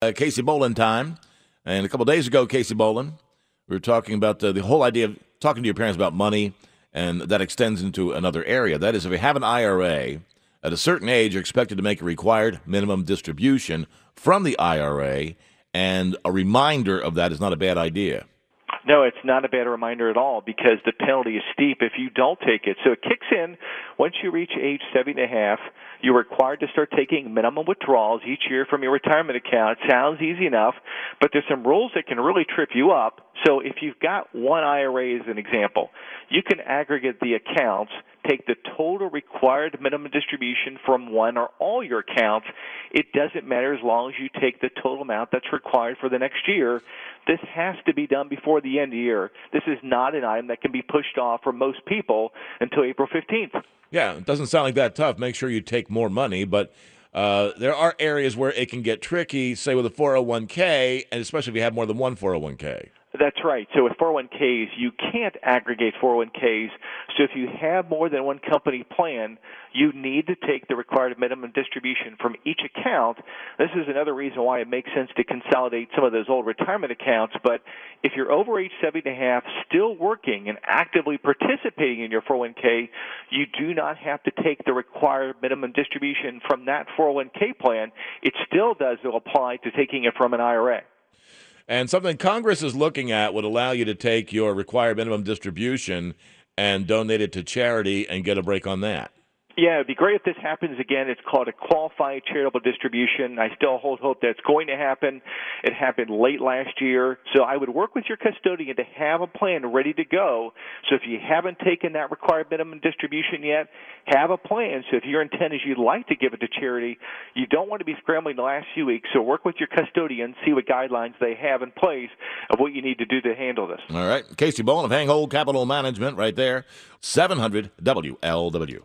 Casey Boland time. And a couple of days ago, Casey Boland, we were talking about the whole idea of talking to your parents about money, and that extends into another area. That is, if you have an IRA, at a certain age, you're expected to make a required minimum distribution from the IRA, and a reminder of that is not a bad idea. No, it's not a bad reminder at all because the penalty is steep if you don't take it. So it kicks in once you reach age 70.5. You're required to start taking minimum withdrawals each year from your retirement account. It sounds easy enough, but there's some rules that can really trip you up. So if you've got one IRA as an example, you can aggregate the accounts, take the total required minimum distribution from one or all your accounts. It doesn't matter as long as you take the total amount that's required for the next year. This has to be done before the end of the year. This is not an item that can be pushed off for most people until April 15th. Yeah, it doesn't sound like that tough. Make sure you take more money, but there are areas where it can get tricky, say with a 401k, and especially if you have more than one 401k. That's right. So with 401ks, you can't aggregate 401ks. So if you have more than one company plan, you need to take the required minimum distribution from each account. This is another reason why it makes sense to consolidate some of those old retirement accounts. But if you're over age 70.5, still working and actively participating in your 401k, you do not have to take the required minimum distribution from that 401k plan. It still does apply to taking it from an IRA. And something Congress is looking at would allow you to take your required minimum distribution and donate it to charity and get a break on that. Yeah, it'd be great if this happens again. It's called a qualified charitable distribution. I still hold hope that's going to happen. It happened late last year. So I would work with your custodian to have a plan ready to go. So if you haven't taken that required minimum distribution yet, have a plan. So if your intent is you'd like to give it to charity, you don't want to be scrambling the last few weeks. So work with your custodian, see what guidelines they have in place of what you need to do to handle this. All right. Casey Bowen of Hanghold Capital Management right there, 700 WLW.